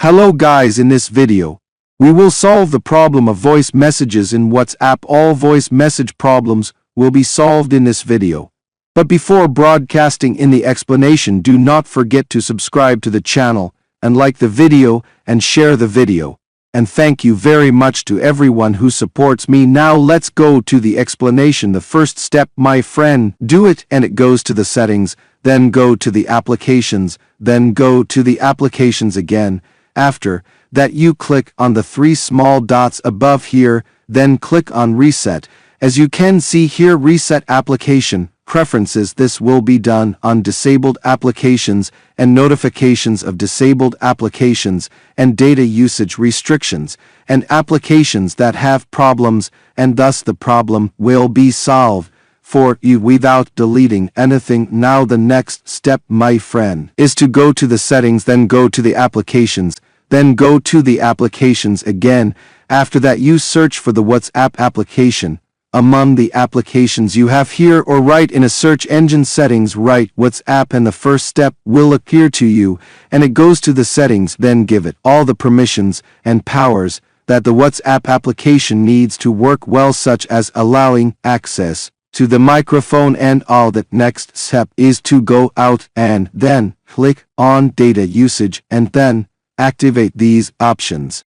Hello guys, in this video, we will solve the problem of voice messages in WhatsApp. All voice message problems will be solved in this video. But before broadcasting in the explanation, do not forget to subscribe to the channel and like the video and share the video. And thank you very much to everyone who supports me. Now let's go to the explanation. The first step, my friend, do it, and it goes to the settings, then go to the applications, then go to the applications again. After that, you click on the three small dots above here, then click on reset. As you can see here, reset application preferences. This will be done on disabled applications and notifications of disabled applications and data usage restrictions and applications that have problems, and thus the problem will be solved for you without deleting anything. Now the next step, my friend, is to go to the settings, then go to the applications, then go to the applications again. After that, you search for the WhatsApp application. Among the applications you have here, or write in a search engine settings, write WhatsApp, and the first step will appear to you, and it goes to the settings. Then give it all the permissions and powers that the WhatsApp application needs to work well, such as allowing access to the microphone and all. The next step is to go out and then click on data usage and then activate these options.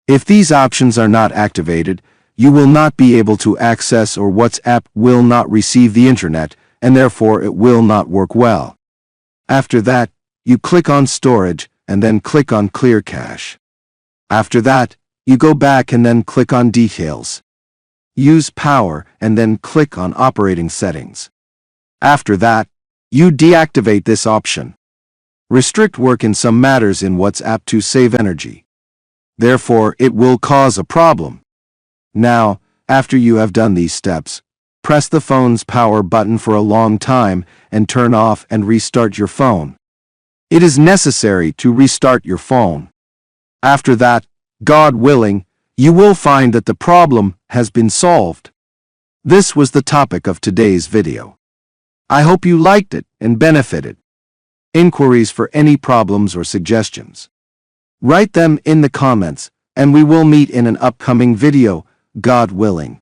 If these options are not activated, you will not be able to access, or WhatsApp will not receive the internet, and therefore it will not work well. After that, you click on storage and then click on clear cache. After that, you go back and then click on details. Use power and then click on operating settings. After that, you deactivate this option. Restrict work in some matters in WhatsApp to save energy. Therefore, it will cause a problem. Now, after you have done these steps, press the phone's power button for a long time and turn off and restart your phone. It is necessary to restart your phone. After that, God willing, you will find that the problem has been solved. This was the topic of today's video. I hope you liked it and benefited. Inquiries for any problems or suggestions, write them in the comments, and we will meet in an upcoming video, God willing.